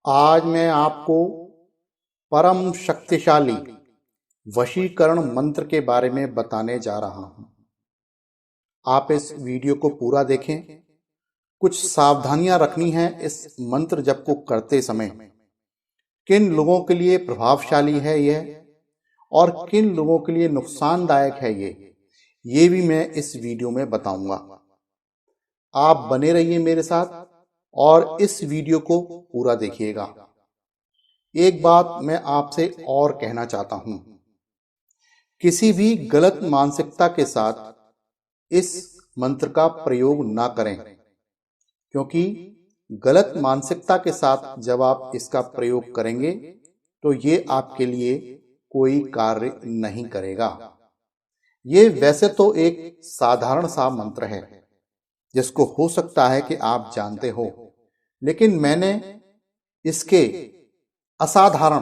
आज मैं आपको परम शक्तिशाली वशीकरण मंत्र के बारे में बताने जा रहा हूं। आप इस वीडियो को पूरा देखें। कुछ सावधानियां रखनी है इस मंत्र जप को करते समय। किन लोगों के लिए प्रभावशाली है यह और किन लोगों के लिए नुकसानदायक है ये भी मैं इस वीडियो में बताऊंगा। आप बने रहिए मेरे साथ और इस वीडियो को पूरा देखिएगा। एक बात मैं आपसे और कहना चाहता हूं, किसी भी गलत मानसिकता के साथ इस मंत्र का प्रयोग ना करें, क्योंकि गलत मानसिकता के साथ जब आप इसका प्रयोग करेंगे तो ये आपके लिए कोई कार्य नहीं करेगा। ये वैसे तो एक साधारण सा मंत्र है जिसको हो सकता है कि आप जानते हो, लेकिन मैंने इसके असाधारण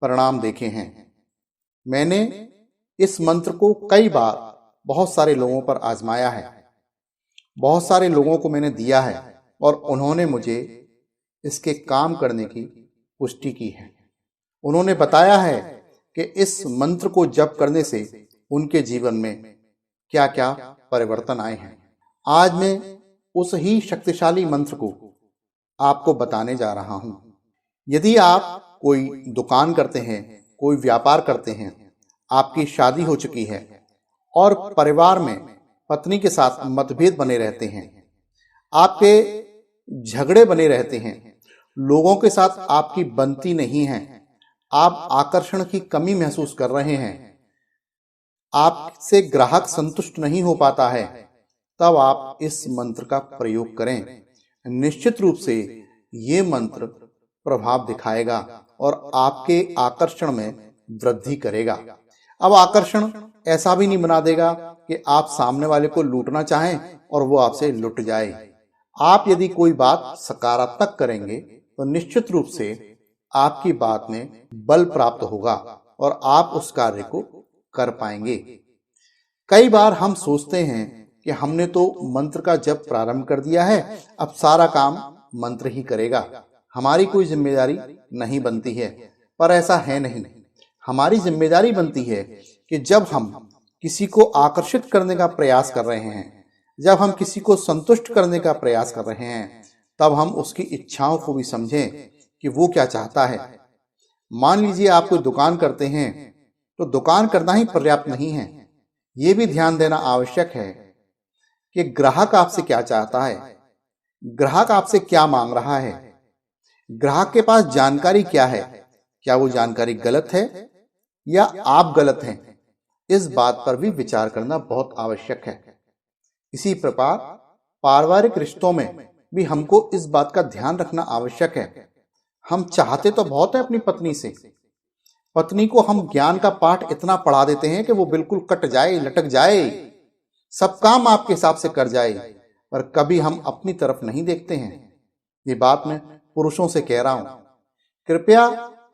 परिणाम देखे हैं। मैंने इस मंत्र को कई बार बहुत सारे लोगों पर आजमाया है, बहुत सारे लोगों को मैंने दिया है और उन्होंने मुझे इसके काम करने की पुष्टि की है। उन्होंने बताया है कि इस मंत्र को जप करने से उनके जीवन में क्या क्या परिवर्तन आए हैं। आज मैं उस ही शक्तिशाली मंत्र को आपको बताने जा रहा हूं। यदि आप कोई दुकान करते हैं, कोई व्यापार करते हैं, आपकी शादी हो चुकी है और परिवार में पत्नी के साथ मतभेद बने रहते हैं, आपके झगड़े बने रहते हैं, लोगों के साथ आपकी बनती नहीं है, आप आकर्षण की कमी महसूस कर रहे हैं, आपसे ग्राहक संतुष्ट नहीं हो पाता है, तब आप इस मंत्र का प्रयोग करें। निश्चित रूप से ये मंत्र प्रभाव दिखाएगा और आपके आकर्षण में वृद्धि करेगा। अब आकर्षण ऐसा भी नहीं बना देगा कि आप सामने वाले को लूटना चाहें और वो आपसे लुट जाए। आप यदि कोई बात सकारात्मक करेंगे तो निश्चित रूप से आपकी बात में बल प्राप्त होगा और आप उस कार्य को कर पाएंगे। कई बार हम सोचते हैं कि हमने तो मंत्र का जप प्रारंभ कर दिया है, अब सारा काम मंत्र ही करेगा, हमारी कोई जिम्मेदारी नहीं बनती है। पर ऐसा है नहीं। हमारी जिम्मेदारी बनती है कि जब हम किसी को आकर्षित करने का प्रयास कर रहे हैं, जब हम किसी को संतुष्ट करने का प्रयास कर रहे हैं, तब हम उसकी इच्छाओं को भी समझें कि वो क्या चाहता है। मान लीजिए आप कोई दुकान करते हैं तो दुकान करना ही पर्याप्त नहीं है, ये भी ध्यान देना आवश्यक है कि ग्राहक आपसे क्या चाहता है, ग्राहक आपसे क्या मांग रहा है, ग्राहक के पास जानकारी क्या है, क्या वो जानकारी गलत है या आप गलत हैं, इस बात पर भी विचार करना बहुत आवश्यक है। इसी प्रकार पारिवारिक रिश्तों में भी हमको इस बात का ध्यान रखना आवश्यक है। हम चाहते तो बहुत है अपनी पत्नी से, पत्नी को हम ज्ञान का पाठ इतना पढ़ा देते हैं कि वो बिल्कुल कट जाए, लटक जाए, सब काम आपके हिसाब से कर जाए, पर कभी हम अपनी तरफ नहीं देखते हैं। ये बात मैं पुरुषों से कह रहा हूं। कृपया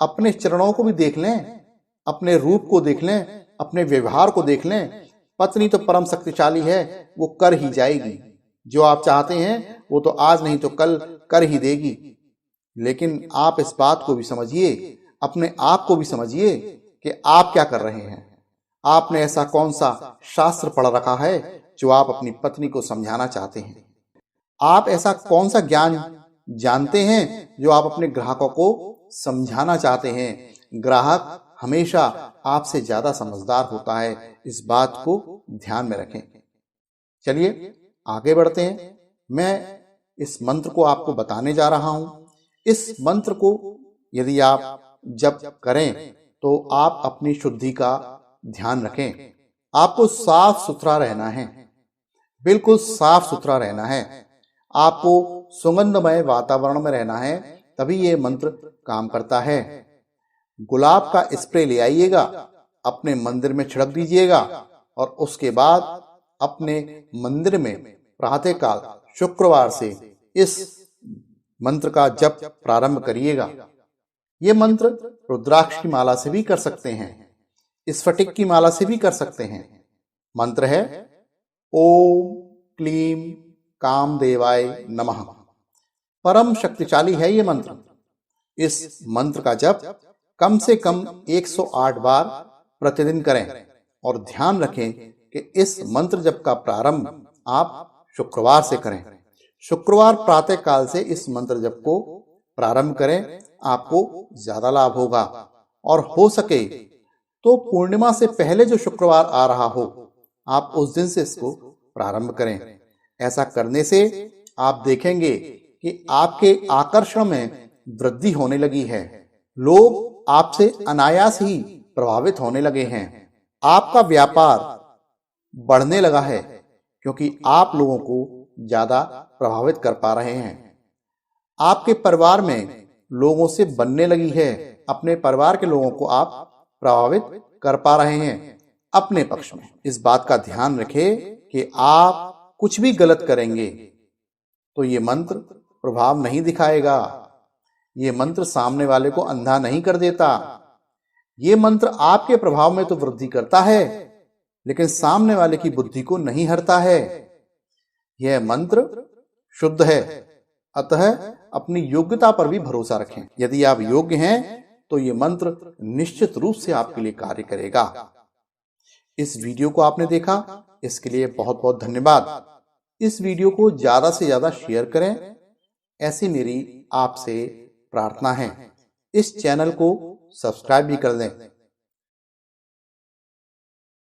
अपने चरणों को भी देख लें, अपने रूप को देख लें, अपने व्यवहार को देख लें। पत्नी तो परम शक्तिशाली है, वो कर ही जाएगी। जो आप चाहते हैं वो तो आज नहीं तो कल कर ही देगी। लेकिन आप इस बात को भी समझिए, अपने आप को भी समझिए कि आप क्या कर रहे हैं। आपने ऐसा कौन सा शास्त्र पढ़ रखा है जो आप अपनी पत्नी को समझाना चाहते हैं? आप ऐसा कौन सा ज्ञान जानते हैं जो आप अपने ग्राहकों को समझाना चाहते हैं? ग्राहक हमेशा आपसे ज्यादा समझदार होता है, इस बात को ध्यान में रखें। चलिए आगे बढ़ते हैं। मैं इस मंत्र को आपको बताने जा रहा हूं। इस मंत्र को यदि आप जप करें तो आप अपनी शुद्धि का ध्यान रखें। आपको साफ सुथरा रहना है, बिल्कुल साफ सुथरा रहना है। आपको सुगंधमय वातावरण में रहना है, तभी ये मंत्र काम करता है। गुलाब का स्प्रे ले आइएगा, अपने मंदिर में छिड़क दीजिएगा और उसके बाद अपने मंदिर में प्रातःकाल शुक्रवार से इस मंत्र का जप प्रारंभ करिएगा। ये मंत्र रुद्राक्ष की माला से भी कर सकते हैं, स्फटिक की माला से भी कर सकते हैं। मंत्र है ओम क्लीम कामदेवाय नमः। परम शक्तिशाली है ये मंत्र। इस मंत्र का जप कम से कम 108 बार प्रतिदिन करें और ध्यान रखें कि इस मंत्र जप का प्रारंभ आप शुक्रवार से करें। शुक्रवार प्रातः काल से इस मंत्र जप को प्रारंभ करें, आपको ज्यादा लाभ होगा। और हो सके तो पूर्णिमा से पहले जो शुक्रवार आ रहा हो, आप उस दिन से इसको प्रारंभ करें। ऐसा करने से आप देखेंगे कि आपके आकर्षण में वृद्धि होने लगी है। लोग आपसे अनायास ही प्रभावित होने लगे हैं। आपका व्यापार बढ़ने लगा है क्योंकि आप लोगों को ज्यादा प्रभावित कर पा रहे हैं। आपके परिवार में लोगों से बनने लगी है। अपने परिवार के लोगों को आप प्रभावित कर पा रहे हैं अपने पक्ष में। इस बात का ध्यान रखें कि आप कुछ भी गलत करेंगे तो ये मंत्र प्रभाव नहीं दिखाएगा। ये मंत्र सामने वाले को अंधा नहीं कर देता। ये मंत्र आपके प्रभाव में तो वृद्धि करता है, लेकिन सामने वाले की बुद्धि को नहीं हरता है। यह मंत्र शुद्ध है, अतः अपनी योग्यता पर भी भरोसा रखें। यदि आप योग्य हैं तो ये मंत्र निश्चित रूप से आपके लिए कार्य करेगा। इस वीडियो को आपने देखा, इसके लिए बहुत बहुत धन्यवाद। इस वीडियो को ज्यादा से ज्यादा शेयर करें, ऐसी मेरी आपसे प्रार्थना है। इस चैनल को सब्सक्राइब भी कर दें